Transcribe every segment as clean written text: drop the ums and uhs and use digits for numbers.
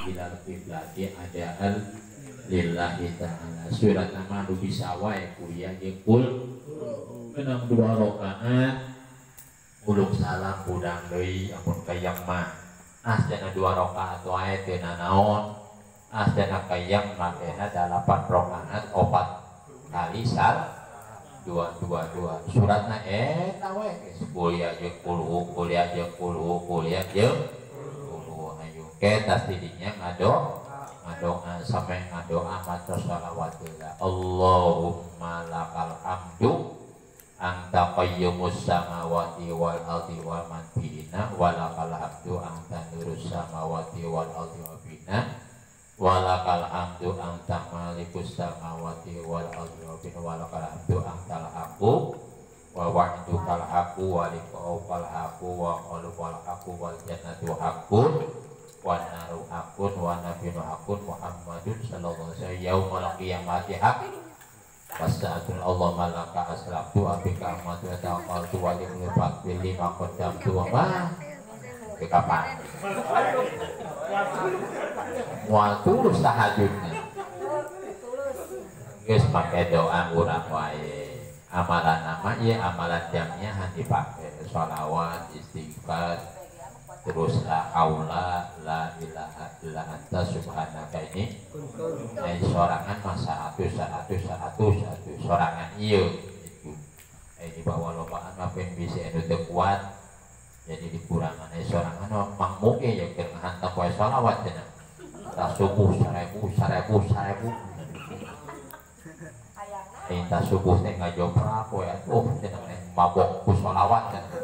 ilal qiblati adaan lillahi ta'ala. Surat nama nu bisa wae kuliah jeung kul menang 2 rakaat uluk salam budang deui amun kayang mah asjana 2 rakaat wae teu nanaon asjana kayang mah teh 8 rakaat 4 kali sal 2 suratna eta we kuliah jeung kuliah jeung kuliah jeung ayo kita tidinya ngadoa sampai ngadoa maca shalawatullah Allahumma lakal hamdu anta qayyumus samawati wal ardi wa man fihinna wa lakal hamdu anta nurus samawati wal ardi wa fihinna wa lakal hamdu anta malikus samawati wal ardi wa fihinna wa lakal hamdu antal haqqu wa wa'dukal haqqu wa liqa'ukal haqqu wa qalbal haqqu wal jannatu haqqun wa naru haqqun wa nabiyyu haqqun Muhammadun sallallahu alaihi wasallam yaumal qiyamati haqq wasa'atul Allah malaka asraftu abika amatu wa taqaltu wa liqifat billi maqaddamtu wa ma kapan wa tulus tahajudna geus make doa urang wae amalan nama ieu amalan jamnya hanya dipake shalawat istighfar terus la haula la ilaha illa anta subhanaka ini sorangan masa satu sorangan ieu itu di bawah lobaan mapen bisa anu teu kuat jadi dikurangan sorangan mangmuke ya keur ngahantam poe shalawat cenah ta subuh 1000 ta subuh teh ngajoprak poe atuh cenah mabok ku shalawat cenah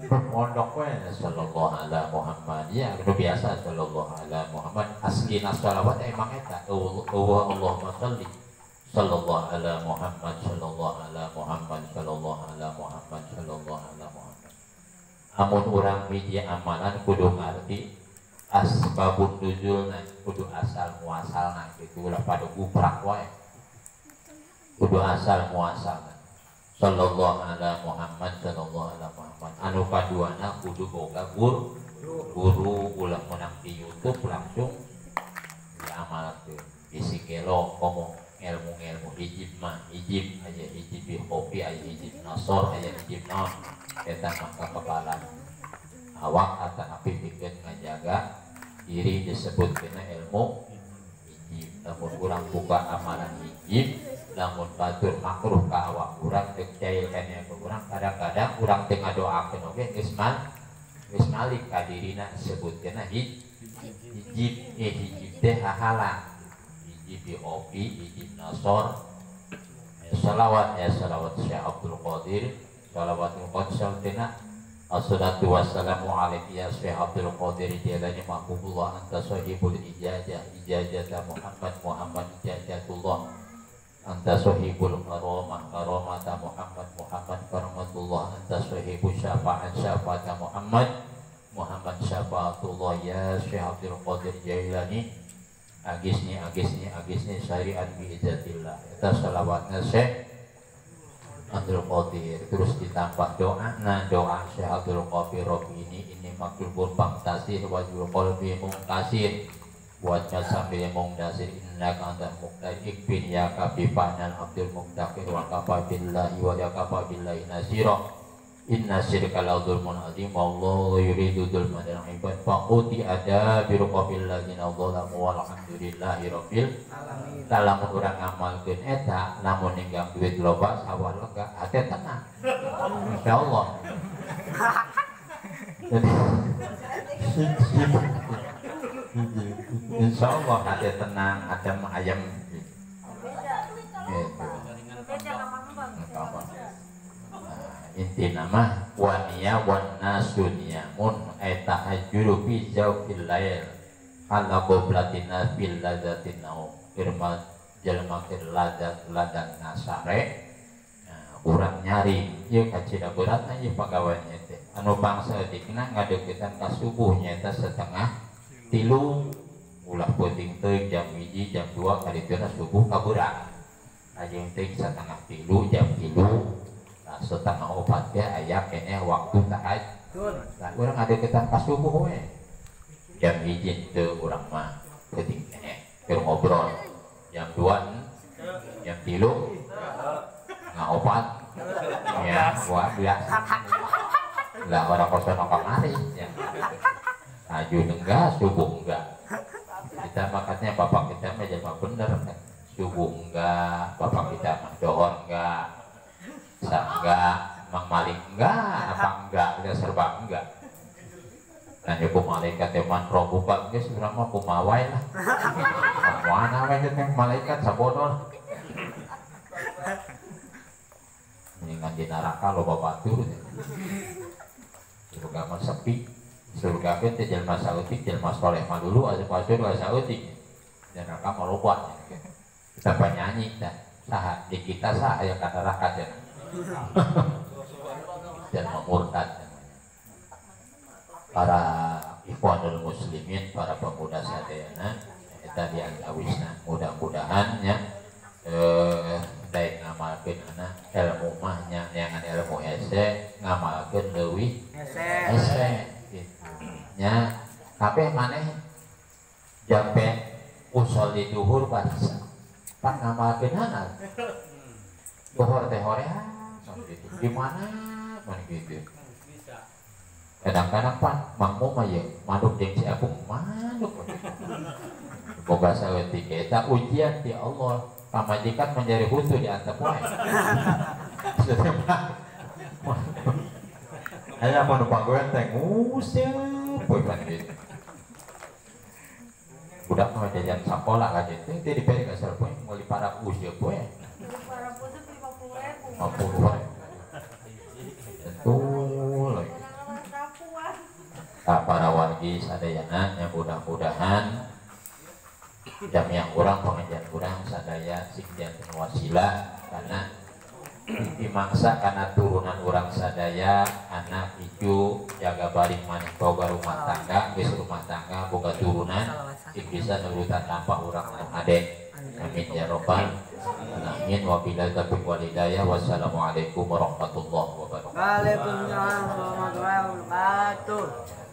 mondok we sallallahu alaihi Muhammad ya kudu biasa sallallahu alaihi Muhammad aslina shalawat emang eta Allahumma shalli sallallahu alaihi Muhammad sallallahu alaihi Muhammad sallallahu alaihi Muhammad sallallahu alaihi Muhammad amun urang hiji amalan kudu ngarti asbabun nuzulna kudu asal muasalna kitu ulah pada guprak wae kudu asal muasalna sallallahu alaihi Muhammad sallallahu alaihi Muhammad anu kaduana kudu boga guru ulah menang di YouTube langsung diamalkeun bisi kelo ngomong ilmu hijib aja hijib di kopi aja hijib nasor aja hijib non eta maka kebalan awak atau api pikeun ngajaga diri disebut kena ilmu hijib namun kurang buka amalan hijib lamun batur makruh ka awak urang teu cair kana ke urang kadang-kadang urang teu ngadoakeun oge geus malik ka dirina sebutkeun hijib teh hahalang hijib di opi hijib nasor salawat Syekh Abdul Qadir salawatul qadsal tena assalatu wassalamu alaika ya Syekh Abdul Qadir jalani mahbubullah anta sahibul ijazah Muhammad ijazatullah anta sahibul karamata Muhammad karamatullah anta sahibus syafaata Muhammad syafaatullah ya Syekh Abdul Qadir Jailani agisni syariat biizatillah eta salawatna Syekh Abdul Qadir terus ditambah doa Syekh Abdul Qadir Rabbi ini maklubur bangtasir wajul qalbi mungkasir buatnya sambil mengdasir innaka antal muqtadir bin ya kabifanal abdul muqtadir wa kafabillahi wa ya kafabillahi nasira inna syirka la dzulmun azim wallahu yuridu dzulman lil ibad faquti ada bi ruqabil ladzina dzalamu walhamdulillahi rabbil alamin urang ngamalkeun eta lamun ninggang duit loba sawah lega hate tenang insyaallah insyaallah hati tenang adem ayam gitu. Inti nama waniya wana sunyamun eta ajuru fi jawfil lail ala qoblatina bil ladatin naum firman jalma kir ladan nasare urang nyari ieu kacida beratna ieu pagawean teh anu bangsa dikna ngadeukeutan ka subuh nyaeta setengah 3 ulah penting teh jam 1 jam 2 kali teh subuh kaburang ajeng teh setengah 3 jam 3 nah setengah 4 teh aya keneh waktu tahajud lah urang ngadeukeutan ka subuh we jam hiji teu urang mah penting keur ngobrol jam 2 jam 3 ngaopat ya buat biasa lah orang kosan kamari ya aju enggak subuh enggak kita makanya bapak kita mah jamaah bener kan subuh enggak bapak kita mah dohor enggak enggak mang maling enggak apa enggak kita serba enggak dan ya malaikat teman roh buka geus urang mah kumaha wae lah mana wae teh malaikat sabodol mendingan di neraka loba batur surga mah sepi surga teh jelema saeutik jelema saleh mah dulu asa pasur asa saeutik neraka mah loba kita penyanyi dah saha di kita saha aya ka neraka cenah jelema murtad para ikhwanul muslimin para pemuda sadayana eta diantawisna mudah-mudahan nya daek ngamalkeun anak ilmu mah nya neangan ilmu hese ngamalkeun leuwih hese gitu nya kabeh maneh jampe usul di duhur barisa pan ngamalkeun anak duhur teh hoream gitu di mana man gitu kadang-kadang pan mangmu mah ya manuk jeung si Agung manuk boga saeutik eta ujian di Allah pamajikan menjadi hutu di antep wae aya anu panggoan teh nguseup poe pan gitu budak mah jajan sakola ka dieu teh diperi ka sareng poe meuli para useup poe para useup 50.000 betul para wargi sadayana yang mudah-mudahan jam yang kurang pengajian kurang sadaya sikjan wasilah karena dimangsa karena turunan orang sadaya anak icu jaga baring maning boga rumah tangga geus rumah tangga boga turunan sing bisa nurutan tanpa urang adek amin ya robbal alamin wabillahi taufiq wal hidayah wassalamualaikum warahmatullahi wabarakatuh. Waalaikumsalam warahmatullahi wabarakatuh.